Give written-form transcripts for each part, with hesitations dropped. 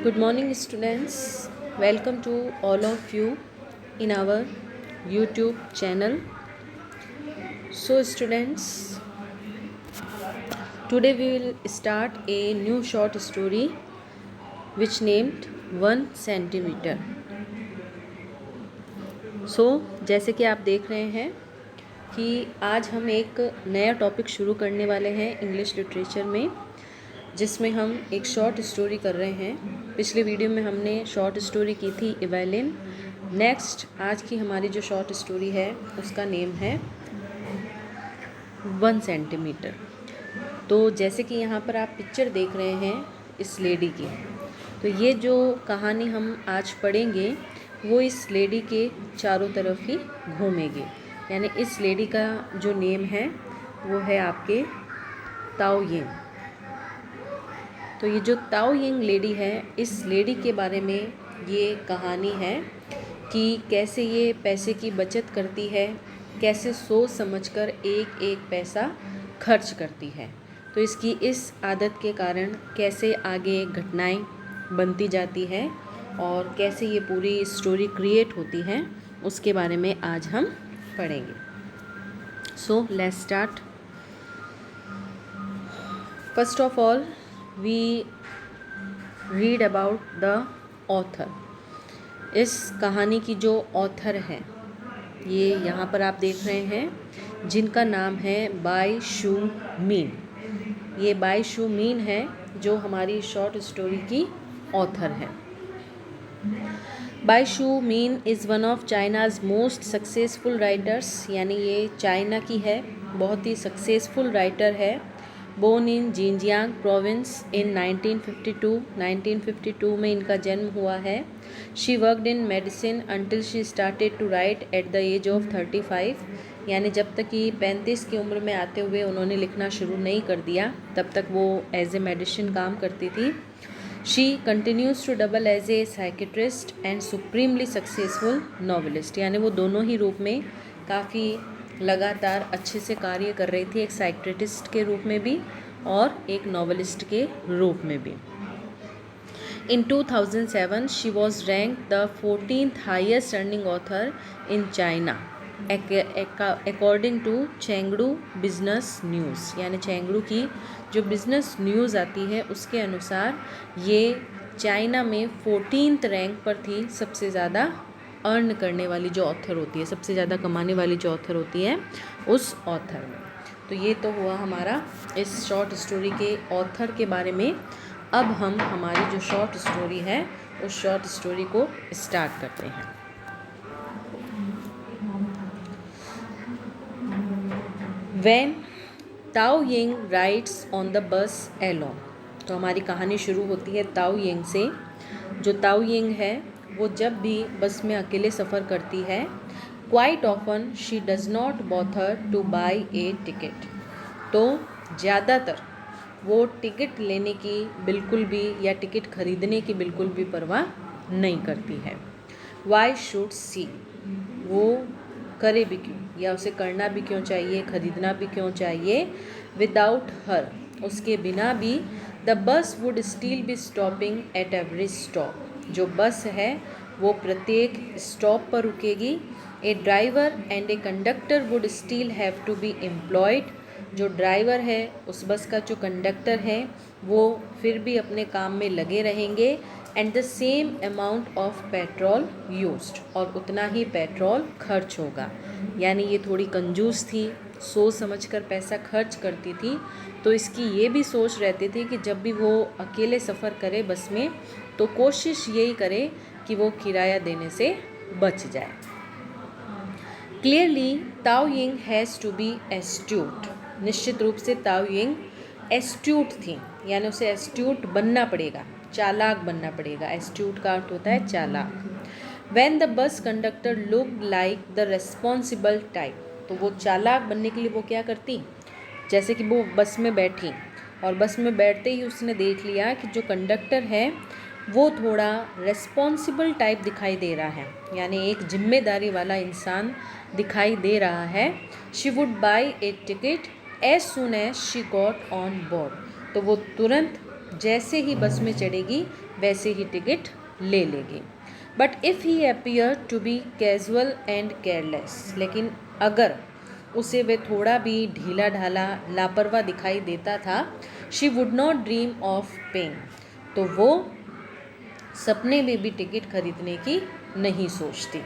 Good morning, students. Welcome to all of you in our YouTube channel. So, students, today we will start a new short story which named 1 centimeter. So, जैसे कि आप देख रहे हैं कि आज हम एक नया टॉपिक शुरू करने वाले हैं इंग्लिश लिटरेचर में, जिसमें हम एक शॉर्ट स्टोरी कर रहे हैं। पिछले वीडियो में हमने शॉर्ट स्टोरी की थी इवेलिन। नेक्स्ट आज की हमारी जो शॉर्ट स्टोरी है उसका नेम है 1 सेंटीमीटर। तो जैसे कि यहाँ पर आप पिक्चर देख रहे हैं इस लेडी की, तो ये जो कहानी हम आज पढ़ेंगे वो इस लेडी के चारों तरफ ही घूमेगी। यानी इस लेडी का जो नेम है वो है आपके ताओ यिंग। तो ये जो ताओ यिंग लेडी है, इस लेडी के बारे में ये कहानी है कि कैसे ये पैसे की बचत करती है, कैसे सोच समझकर एक एक पैसा खर्च करती है। तो इसकी इस आदत के कारण कैसे आगे घटनाएं बनती जाती है और कैसे ये पूरी स्टोरी क्रिएट होती है, उसके बारे में आज हम पढ़ेंगे। So let's start. First of all we read about the author. इस कहानी की जो ऑथर है ये यहाँ पर आप देख रहे हैं, जिनका नाम है बाई शू मीन। ये बाई शू मीन है जो हमारी शॉर्ट स्टोरी की ऑथर है। Bi Shumin is one of China's most successful writers. यानी ये चाइना की है, बहुत ही सक्सेसफुल राइटर है। Born in Xinjiang province in 1952 में इनका जन्म हुआ है। She worked in medicine until she started to write at the age of 35। यानी जब तक कि 35 की उम्र में आते हुए उन्होंने लिखना शुरू नहीं कर दिया, तब तक वो एज ए मेडिसिन काम करती थी। She continues to double as a psychiatrist and supremely successful novelist. यानी वो दोनों ही रूप में काफ़ी लगातार अच्छे से कार्य कर रही थी, एक साइकेट्रिस्ट के रूप में भी और एक नॉवेलिस्ट के रूप में भी। In 2007, she was ranked the 14th highest earning author in China, according to Chengdu Business News। यानी चेंगडू की जो बिज़नेस न्यूज़ आती है उसके अनुसार ये चाइना में 14th रैंक पर थी, सबसे ज़्यादा अर्न करने वाली जो ऑथर होती है, सबसे ज़्यादा कमाने वाली जो ऑथर होती है उस ऑथर में। तो ये तो हुआ हमारा इस शॉर्ट स्टोरी के ऑथर के बारे में। अब हम हमारी जो शॉर्ट स्टोरी है उस शॉर्ट स्टोरी को स्टार्ट करते हैं। When Tao Ying rides on the bus alone. तो हमारी कहानी शुरू होती है ताओ यिंग से। जो ताओ यिंग है वो जब भी बस में अकेले सफ़र करती है, quite often she does not bother to buy a ticket. तो ज़्यादातर वो टिकट लेने की बिल्कुल भी या टिकट खरीदने की बिल्कुल भी परवाह नहीं करती है। वाई शुड सी, वो करे भी क्यों या उसे करना भी क्यों चाहिए, खरीदना भी क्यों चाहिए। विदाउट हर, उसके बिना भी the bus would still be stopping at every stop. जो बस है वो प्रत्येक स्टॉप पर रुकेगी। A driver and a conductor would still have to be employed. जो ड्राइवर है, उस बस का जो कंडक्टर है, वो फिर भी अपने काम में लगे रहेंगे। And the same amount of petrol used, और उतना ही पेट्रोल खर्च होगा। यानी ये थोड़ी कंजूस थी, सोच समझकर पैसा खर्च करती थी। तो इसकी ये भी सोच रहती थी कि जब भी वो अकेले सफ़र करे बस में, तो कोशिश यही करे कि वो किराया देने से बच जाए। Clearly Tao Ying has to be astute. निश्चित रूप से ताओ यिंग एस्ट्यूट थी, यानी उसे एस्ट्यूट बनना पड़ेगा, चालाक बनना पड़ेगा। एस्ट्यूट का अर्थ होता है चालाक। When the bus conductor look like the responsible type. तो वो चालाक बनने के लिए वो क्या करती, जैसे कि वो बस में बैठी और बस में बैठते ही उसने देख लिया कि जो कंडक्टर है वो थोड़ा रेस्पॉन्सिबल टाइप दिखाई दे रहा है, यानी एक जिम्मेदारी वाला इंसान दिखाई दे रहा है। She would buy a ticket as soon as she got on board. तो वो तुरंत जैसे ही बस में चढ़ेगी वैसे ही टिकट ले लेगी। But if he appear to be casual and careless, लेकिन अगर उसे वे थोड़ा भी ढीला ढाला लापरवाह दिखाई देता था, she would not dream of paying, तो वो सपने में भी टिकट खरीदने की नहीं सोचती।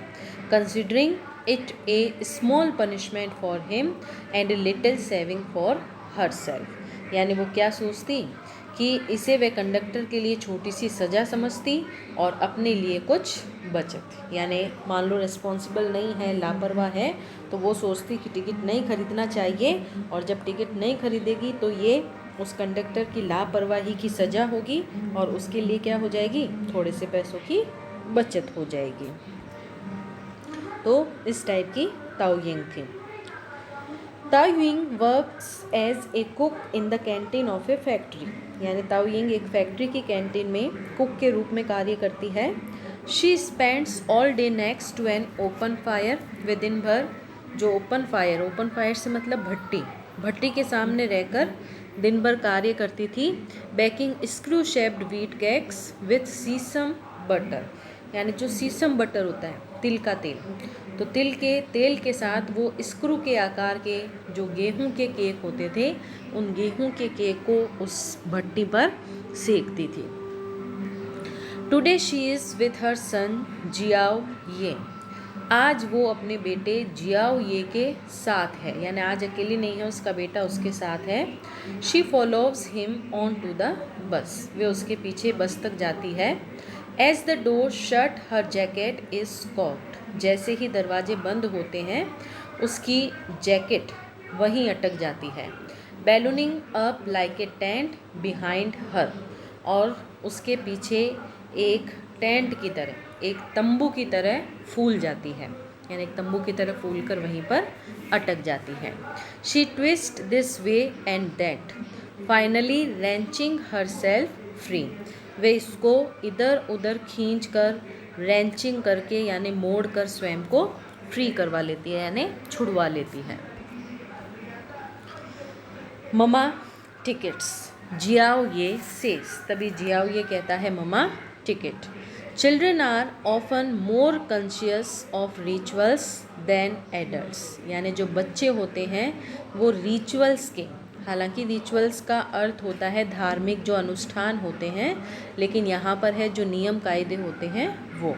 Considering it A small punishment for him and a little saving for her self, यानी वो क्या सोचती कि इसे वे कंडक्टर के लिए छोटी सी सज़ा समझती और अपने लिए कुछ बचत, यानी मान लो रिस्पॉन्सिबल नहीं है, लापरवाह है, तो वो सोचती कि टिकट नहीं खरीदना चाहिए, और जब टिकट नहीं खरीदेगी तो ये उस कंडक्टर की लापरवाही की सज़ा होगी और उसके लिए क्या हो जाएगी, थोड़े से पैसों की बचत हो जाएगी। तो इस टाइप की ताओ यिंग थी। Tao Ying works as a cook in the canteen of a factory, यानी ताओ यिंग एक फैक्ट्री की कैंटीन में कुक के रूप में कार्य करती है। She spends all day next to an open fire, वे दिन भर जो ओपन फायर से मतलब भट्टी के सामने रहकर दिन भर कार्य करती थी। Baking screw shaped wheat cakes with sesame butter, यानी जो सीसम बटर होता है तिल का तेल, तो तेल के साथ वो स्क्रू के आकार के जो गेहूं के केक होते थे, उन गेहूं के केक को उस भट्टी पर सेकती थी। Today she is with her son Xiao Ye, आज वो अपने बेटे जियाओ ये के साथ है, यानी आज अकेली नहीं है, उसका बेटा उसके साथ है। She follows him on to the bus, वे उसके पीछे बस तक जाती है। As the door shut her jacket is caught, जैसे ही दरवाजे बंद होते हैं उसकी जैकेट वहीं अटक जाती है। Ballooning up like a tent behind her, और उसके पीछे एक टेंट की तरह, एक तंबू की तरह फूल जाती है, यानी एक तंबू की तरह फूल कर वहीं पर अटक जाती है। She twist this way and that, finally wrenching herself free, वे इसको इधर उधर खींच कर रेंचिंग करके यानी मोड़ कर स्वयं को फ्री करवा लेती है, यानी छुड़वा लेती है। Mama tickets, Xiao Ye says, तभी जियाओ ये कहता है mama ticket. Children are often more conscious of rituals than adults, यानी जो बच्चे होते हैं वो रिचुअल्स के, हालांकि रिचुअल्स का अर्थ होता है धार्मिक जो अनुष्ठान होते हैं, लेकिन यहाँ पर है जो नियम कायदे होते हैं वो,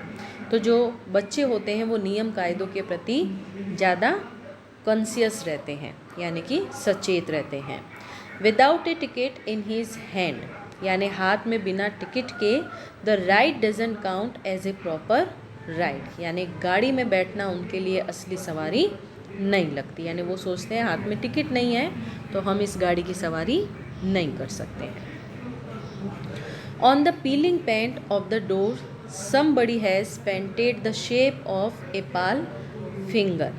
तो जो बच्चे होते हैं वो नियम कायदों के प्रति ज़्यादा कॉन्शियस रहते हैं, यानी कि सचेत रहते हैं। Without a ticket in his hand, यानी हाथ में बिना टिकट के the ride doesn't count as a proper ride, यानी गाड़ी में बैठना उनके लिए असली सवारी नहीं लगती, यानी वो सोचते हैं हाथ में टिकट नहीं है तो हम इस गाड़ी की सवारी नहीं कर सकते हैं। On the peeling paint of the door somebody has painted the shape of a palm finger,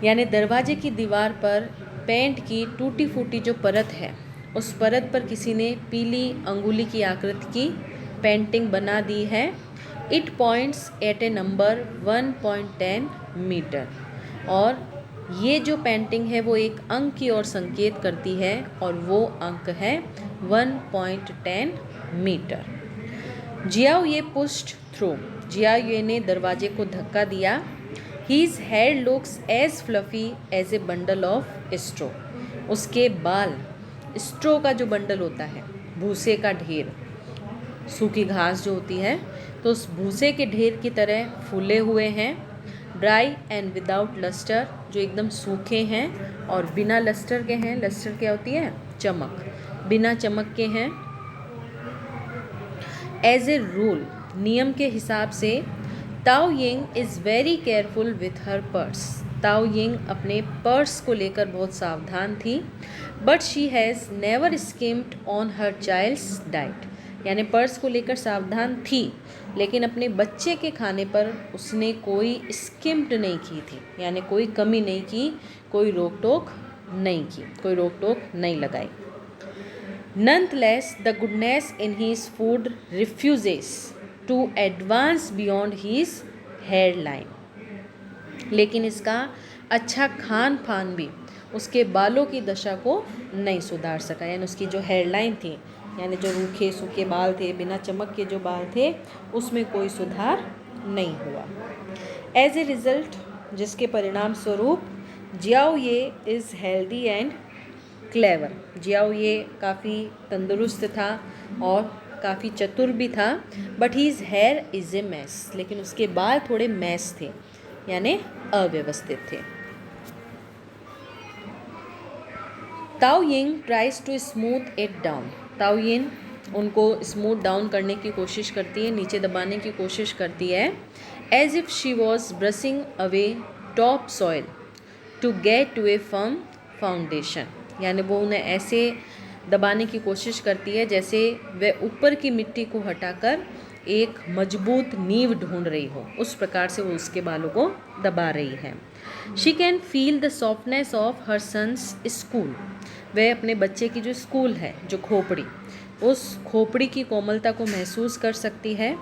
यानी दरवाजे की दीवार पर पेंट की टूटी फूटी जो परत है, उस परत पर किसी ने पीली अंगुली की आकृति की पेंटिंग बना दी है। It points at a number 1.10 metre, और ये जो पेंटिंग है वो एक अंक की ओर संकेत करती है, और वो अंक है 1.10 metre. Xiao Ye pushed through, Xiao Ye ने दरवाजे को धक्का दिया। His hair looks as fluffy as a bundle of straw, उसके बाल स्ट्रो का जो बंडल होता है, भूसे का ढेर, सूखी घास जो होती है, तो उस भूसे के ढेर की तरह फूले हुए हैं। ड्राई एंड विदाउट लस्टर, जो एकदम सूखे हैं और बिना लस्टर के हैं। लस्टर क्या होती है? चमक, बिना चमक के हैं। एज ए रूल, नियम के हिसाब से, Tao Ying is very careful with her purse, Tao Ying अपने पर्स को लेकर बहुत सावधान थी। But she has never skimmed on her child's diet, यानी पर्स को लेकर सावधान थी, लेकिन अपने बच्चे के खाने पर उसने कोई स्किम्ड नहीं की थी, यानी कोई कमी नहीं की, कोई रोक टोक नहीं लगाई। Nonetheless, the goodness in his food refuses to advance beyond his hairline, लेकिन इसका अच्छा खान पान भी उसके बालों की दशा को नहीं सुधार सका, यानी उसकी जो हेयरलाइन थी यानी जो रूखे सूखे बाल थे, बिना चमक के जो बाल थे, उसमें कोई सुधार नहीं हुआ। एज ए रिज़ल्ट, जिसके परिणाम स्वरूप Jiao Ye is healthy and clever, Jiao Ye काफ़ी तंदुरुस्त था और काफ़ी चतुर भी था। But his hair is a mess, लेकिन उसके बाल थोड़े मैस थे, यानी अव्यवस्थित थे। Tao Ying tries to smooth it down, Tao Ying उनको स्मूथ डाउन करने की कोशिश करती है, नीचे दबाने की कोशिश करती है। As if she was brushing away top soil to get to a firm foundation, यानी वो उन्हें ऐसे दबाने की कोशिश करती है जैसे वह ऊपर की मिट्टी को हटाकर एक मजबूत नींव ढूंढ रही हो, उस प्रकार से वो उसके बालों को दबा रही है। She can feel the softness of her son's skull, वह अपने बच्चे की जो स्कूल है, जो खोपड़ी, उस खोपड़ी की कोमलता को महसूस कर सकती है।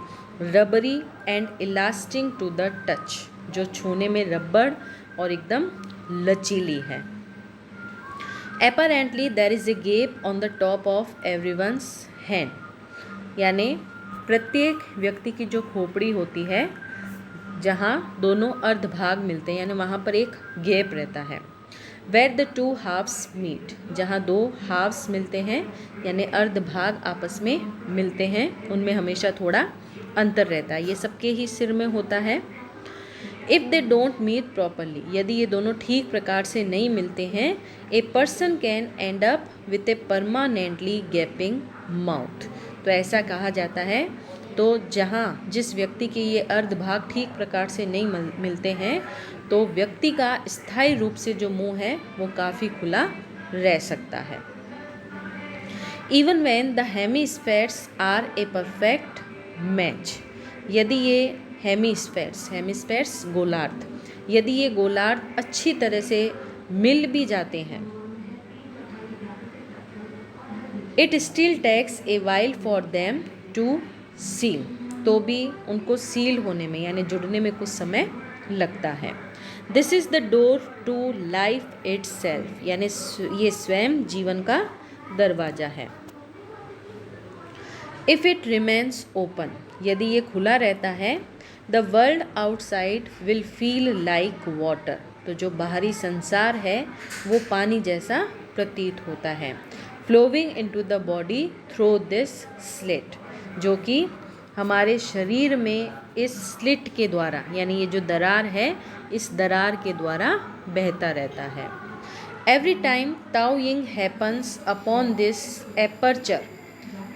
रबरी एंड इलास्टिंग टू द टच, जो छूने में रबड़ और एकदम लचीली है। Apparently there is a gap on the top of everyone's hand, यानी प्रत्येक व्यक्ति की जो खोपड़ी होती है, जहाँ दोनों अर्धभाग मिलते हैं, यानी वहाँ पर एक गैप रहता है। Where the two halves meet, जहाँ दो हाफ्स मिलते हैं, यानी अर्धभाग आपस में मिलते हैं, उनमें हमेशा थोड़ा अंतर रहता है। ये सबके ही सिर में होता है। If they don't meet properly, यदि ये दोनों ठीक प्रकार से नहीं मिलते हैं, a person can end up with a permanently gaping mouth, तो ऐसा कहा जाता है। तो जहाँ जिस व्यक्ति के ये अर्धभाग ठीक प्रकार से नहीं मिलते हैं, तो व्यक्ति का स्थायी रूप से जो मुंह है वो काफ़ी खुला रह सकता है। Even when the hemispheres are a perfect match, यदि ये हेमिस्फेयर्स गोलार्ध, यदि ये गोलार्ध अच्छी तरह से मिल भी जाते हैं, it still takes a while for them to seal, तो भी उनको सील होने में यानी जुड़ने में कुछ समय लगता है। This is the door to life itself, यानी ये स्वयं जीवन का दरवाज़ा है। इफ़ इट रिमेन्स ओपन, यदि ये खुला रहता है, the world outside will feel like water, तो जो बाहरी संसार है वो पानी जैसा प्रतीत होता है। Flowing into the body through this slit, जो कि हमारे शरीर में इस स्लिट के द्वारा, यानी ये जो दरार है, इस दरार के द्वारा बहता रहता है। Every time Tao Ying happens upon this aperture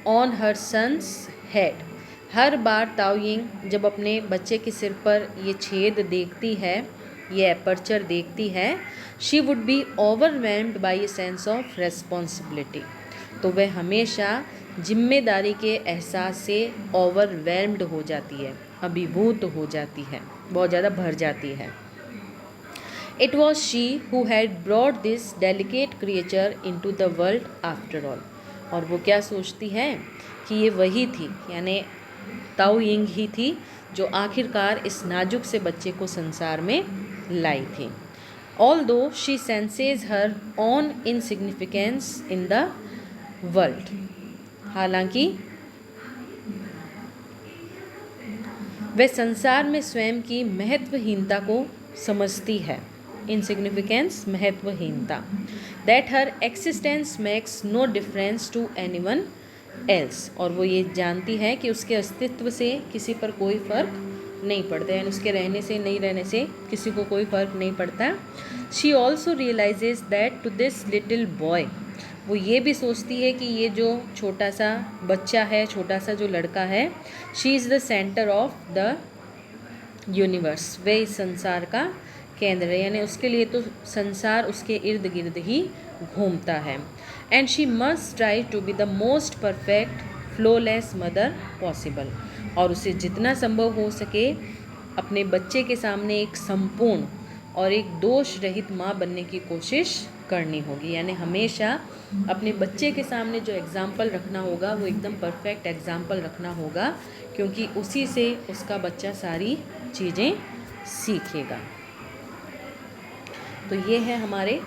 on her son's head, हर बार ताओ यिंग जब अपने बच्चे के सिर पर ये छेद देखती है, ये एपर्चर देखती है, she would be overwhelmed by a sense of responsibility, तो वह हमेशा जिम्मेदारी के एहसास से ओवरवेल्म्ड हो जाती है, अभिभूत हो जाती है, बहुत ज़्यादा भर जाती है। It was she who had brought this delicate creature into the world after all, और वो क्या सोचती है कि ये वही थी, यानी ताओ यिंग ही थी जो आखिरकार इस नाजुक से बच्चे को संसार में लाई थी। Although she senses her own insignificance in the world, हालांकि वह संसार में स्वयं की महत्वहीनता को समझती है। इनसिग्निफिकेंस, महत्वहीनता। That her existence makes no difference to anyone else, और वो ये जानती है कि उसके अस्तित्व से किसी पर कोई फ़र्क नहीं पड़ता, यानी उसके रहने से नहीं रहने से किसी को कोई फ़र्क नहीं पड़ता। She also realises that to this little boy, वो ये भी सोचती है कि ये जो छोटा सा बच्चा है, छोटा सा जो लड़का है, she is the centre of the universe, वे इस संसार का केंद्र है, यानी उसके लिए तो संसार उसके इर्द गिर्द ही घूमता है। And she must try to be the most perfect flawless mother possible, और उसे जितना संभव हो सके अपने बच्चे के सामने एक संपूर्ण और एक दोष रहित माँ बनने की कोशिश करनी होगी, यानी हमेशा अपने बच्चे के सामने जो एग्ज़ाम्पल रखना होगा वो एकदम परफेक्ट एग्ज़ाम्पल रखना होगा, क्योंकि उसी से उसका बच्चा सारी चीज़ें सीखेगा। तो ये है हमारे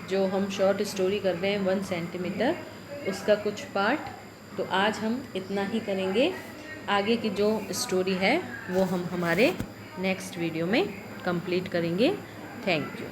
जो हम शॉर्ट स्टोरी कर रहे हैं 1 सेंटीमीटर, उसका कुछ पार्ट तो आज हम इतना ही करेंगे। आगे की जो स्टोरी है वो हम हमारे नेक्स्ट वीडियो में कंप्लीट करेंगे। Thank you.